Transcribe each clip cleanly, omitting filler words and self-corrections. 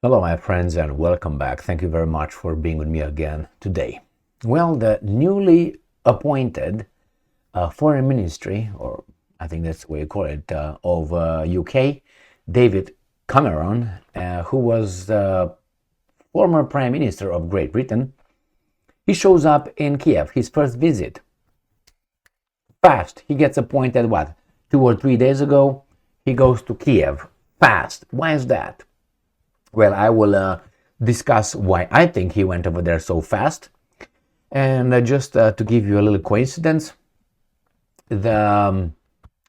Hello, my friends, and welcome back. Thank you very much for being with me again today. Well, the newly appointed foreign ministry, or I think that's the way you call it, of UK, David Cameron, who was the former Prime Minister of Great Britain, he shows up in Kiev, his first visit. Fast. He gets appointed, 2 or 3 days ago? He goes to Kiev. Fast. Why is that? Well, I will discuss why I think he went over there so fast. And just to give you a little coincidence, the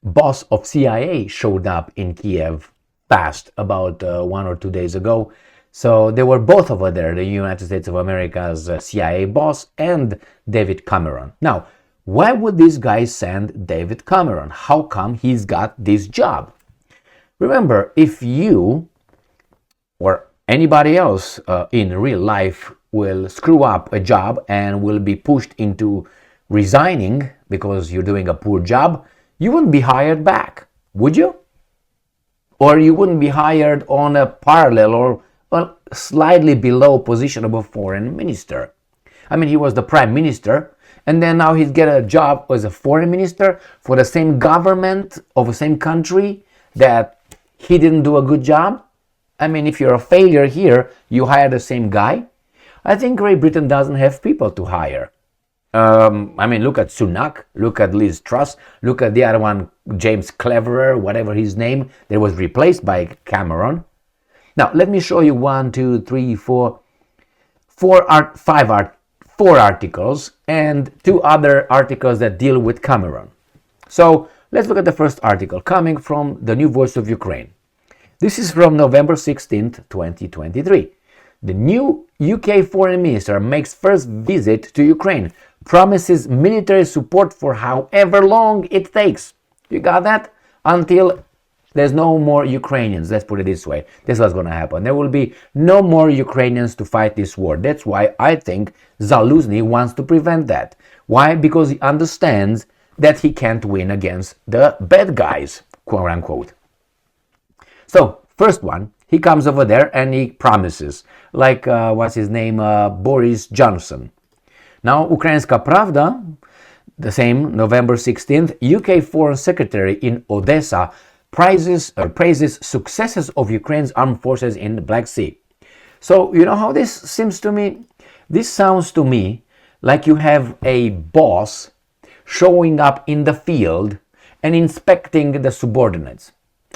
boss of CIA showed up in Kiev fast about 1 or 2 days ago. So they were both over there, the United States of America's CIA boss and David Cameron. Now, why would these guys send David Cameron? How come he's got this job? Remember, if you or anybody else in real life will screw up a job and will be pushed into resigning because you're doing a poor job, you wouldn't be hired back, would you? Or you wouldn't be hired on a parallel or slightly below position of a foreign minister. I mean, he was the prime minister, and then now he's get a job as a foreign minister for the same government of the same country that he didn't do a good job. I mean, if you're a failure here, you hire the same guy. I think Great Britain doesn't have people to hire. I mean, look at Sunak, look at Liz Truss, look at the other one, James Cleverer, whatever his name, that was replaced by Cameron. Now, let me show you 4 articles and 2 other articles that deal with Cameron. So let's look at the first article coming from the New Voice of Ukraine. This is from November 16th, 2023. The new UK foreign minister makes first visit to Ukraine, promises military support for however long it takes. You got that? Until there's no more Ukrainians, let's put it this way. This is what's going to happen. There will be no more Ukrainians to fight this war. That's why I think Zaluzny wants to prevent that. Why? Because he understands that he can't win against the bad guys, quote unquote. So, first one, he comes over there and he promises, like, what's his name, Boris Johnson. Now, Ukrainska Pravda, the same, November 16th, UK Foreign Secretary in Odessa praises successes of Ukraine's armed forces in the Black Sea. So, you know how this seems to me? This sounds to me like you have a boss showing up in the field and inspecting the subordinates.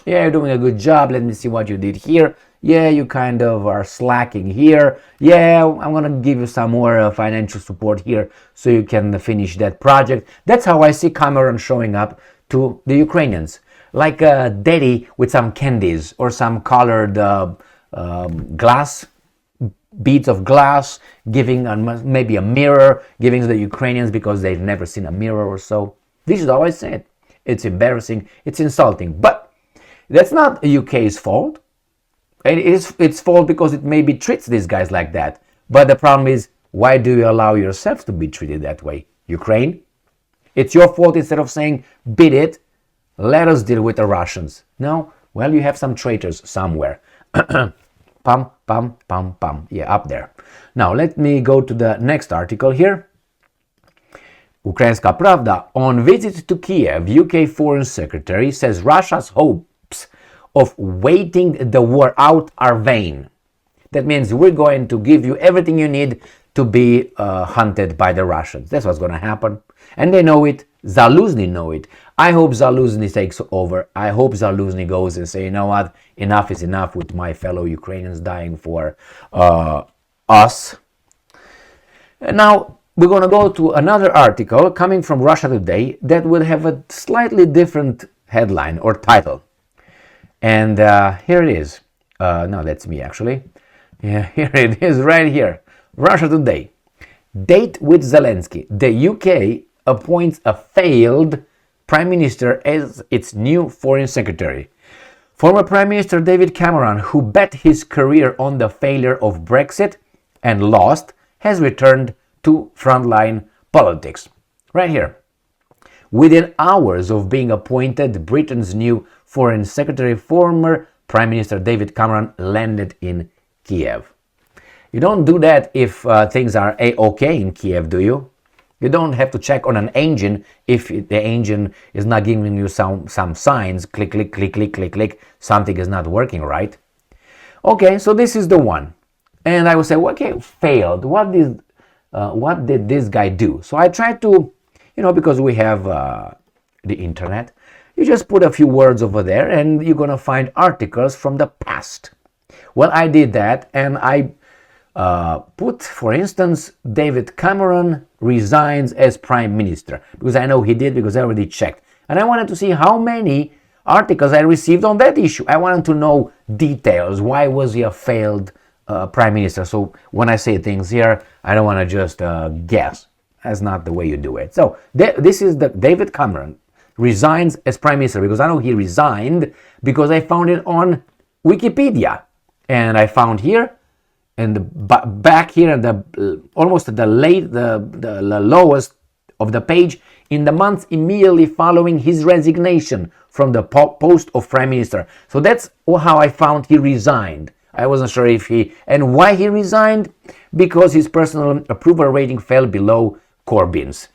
Yeah, you're doing a good job. Let me see what you did here. Yeah, you kind of are slacking here. Yeah, I'm going to give you some more financial support here so you can finish that project. That's how I see Cameron showing up to the Ukrainians. Like a daddy with some candies or some colored glass, beads of glass, giving maybe a mirror, giving to the Ukrainians because they've never seen a mirror or so. This is how I say it. It's embarrassing. It's insulting. But that's not UK's fault. It's its fault because it maybe treats these guys like that. But the problem is, why do you allow yourself to be treated that way? Ukraine? It's your fault instead of saying, beat it, let us deal with the Russians. No? Well, you have some traitors somewhere. Pam, pam, pam, pam. Yeah, up there. Now, let me go to the next article here. Ukrainska Pravda, on visit to Kiev, UK Foreign Secretary says Russia's hopes of waiting the war out are vain. That means we're going to give you everything you need to be hunted by the Russians. That's what's going to happen. And they know it. Zaluzny know it. I hope Zaluzny takes over. I hope Zaluzny goes and say, you know what, enough is enough with my fellow Ukrainians dying for us. And now we're going to go to another article coming from Russia Today that will have a slightly different headline or title. And here it is. No, that's me actually. Yeah, here it is right here. Russia Today. Date with Zelensky. The UK appoints a failed prime minister as its new foreign secretary. Former Prime Minister David Cameron, who bet his career on the failure of Brexit and lost, has returned to frontline politics. Right here. Within hours of being appointed Britain's new Foreign Secretary, former Prime Minister David Cameron landed in Kiev. You don't do that if things are okay in Kiev, do you? You don't have to check on an engine if the engine is not giving you some signs, click, click, click, click, click, click, something is not working right. Okay, so this is the one. And I would say, okay, failed. What did this guy do? So I tried to, because we have the internet, you just put a few words over there and you're going to find articles from the past. Well, I did that and I put, for instance, David Cameron resigns as prime minister, because I know he did, because I already checked. And I wanted to see how many articles I received on that issue. I wanted to know details. Why was he a failed prime minister? So when I say things here, I don't want to just guess. That's not the way you do it. So this is the David Cameron resigns as prime minister, because I know he resigned because I found it on Wikipedia. And I found here, and back here at the almost at the lowest of the page, in the months immediately following his resignation from the post of prime minister. So that's how I found he resigned. I wasn't sure if and why he resigned, because his personal approval rating fell below Corbyn's.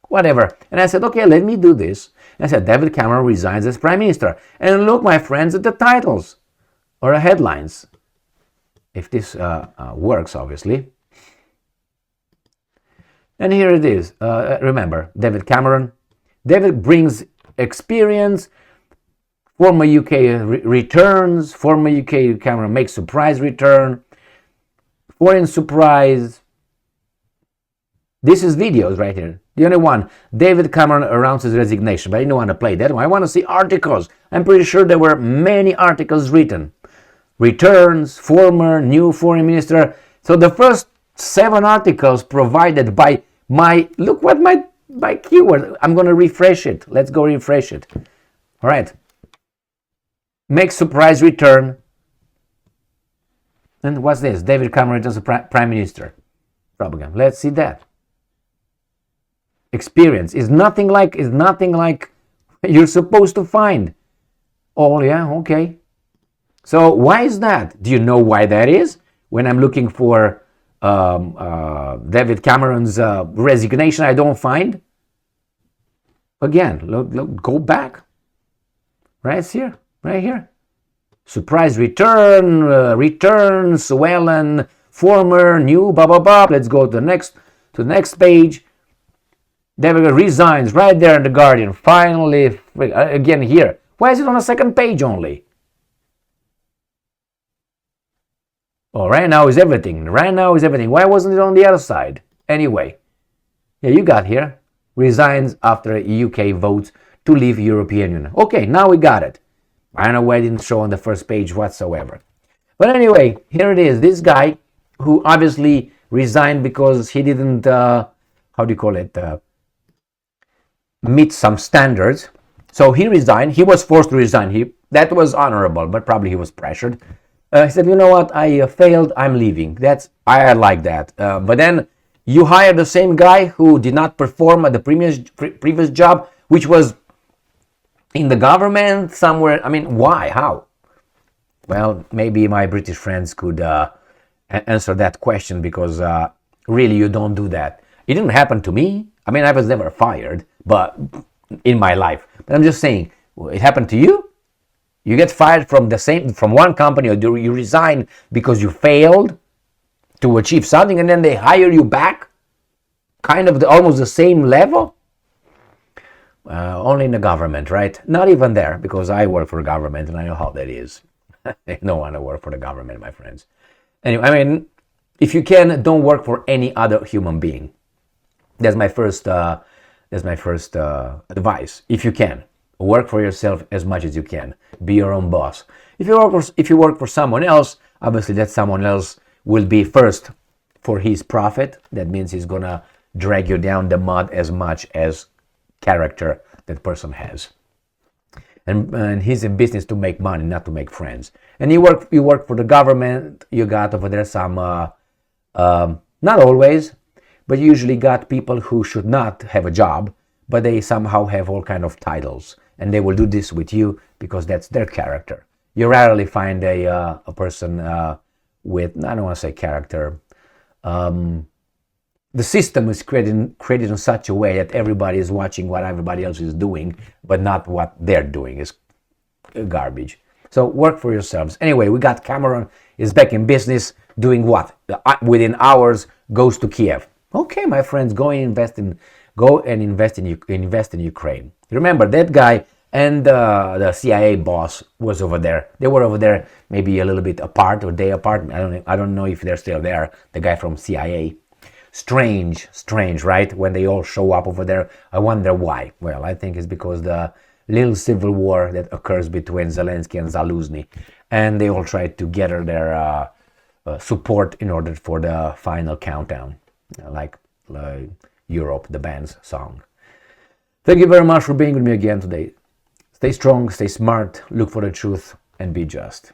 Whatever. And I said, okay, let me do this. And I said, David Cameron resigns as prime minister. And look, my friends, at the titles or the headlines. If this works, obviously. And here it is. Remember, David Cameron. David brings experience. Former UK returns. Former UK Cameron makes surprise return. Foreign surprise. This is videos right here. The only one. David Cameron announces resignation. But I don't want to play that one. I want to see articles. I'm pretty sure there were many articles written. Returns, former, new foreign minister. So the first 7 articles provided by look what my keyword. I'm going to refresh it. Let's go refresh it. All right. Make surprise return. And what's this? David Cameron returns as prime minister. Propaganda. Let's see that. Experience is nothing like you're supposed to find. Oh yeah, okay. So why is that? Do you know why that is? When I'm looking for David Cameron's resignation, I don't find. Again, look, go back. Right here, right here. Surprise return, return, Swellen, former, new, blah blah blah. Let's go to the next page. David resigns right there in the Guardian. Finally, again here. Why is it on the second page only? Oh, right now is everything. Right now is everything. Why wasn't it on the other side? Anyway, yeah, you got here. Resigns after UK votes to leave European Union. Okay, now we got it. I don't know why it didn't show on the first page whatsoever. But anyway, here it is. This guy who obviously resigned because he didn't, meet some standards. So he resigned. He was forced to resign. That was honorable, but probably he was pressured. He said, you know what, I failed, I'm leaving. I like that. But then you hire the same guy who did not perform at the previous job, which was in the government somewhere. I mean, why? How? Well, maybe my British friends could answer that question, because really you don't do that. It didn't happen to me. I mean, I was never fired, but in my life. But I'm just saying, it happened to you? You get fired from one company, or do you resign because you failed to achieve something, and then they hire you back, kind of almost the same level? Only in the government, right? Not even there, because I work for the government and I know how that is. I don't want to work for the government, my friends. Anyway, I mean, if you can, don't work for any other human being. That's my first advice. If you can, work for yourself as much as you can. Be your own boss. If you work for someone else, obviously that someone else will be first for his profit. That means he's gonna drag you down the mud as much as character that person has. And he's in business to make money, not to make friends. And you work for the government. You got over there some, not always, but you usually got people who should not have a job, but they somehow have all kind of titles, and they will do this with you because that's their character. You rarely find a person with, I don't want to say character. The system is created in such a way that everybody is watching what everybody else is doing, but not what they're doing. Is garbage. So work for yourselves. Anyway, we got Cameron is back in business, doing what? Within hours, goes to Kiev. Okay, my friends, go and invest in Ukraine. Remember that guy and the CIA boss was over there. They were over there, maybe a little bit apart or day apart. I don't know if they're still there. The guy from CIA. Strange, right? When they all show up over there, I wonder why. Well, I think it's because the little civil war that occurs between Zelensky and Zaluzny, and they all try to gather their support in order for the final countdown, like Europe, the band's song. Thank you very much for being with me again today. Stay strong, stay smart, look for the truth, and be just.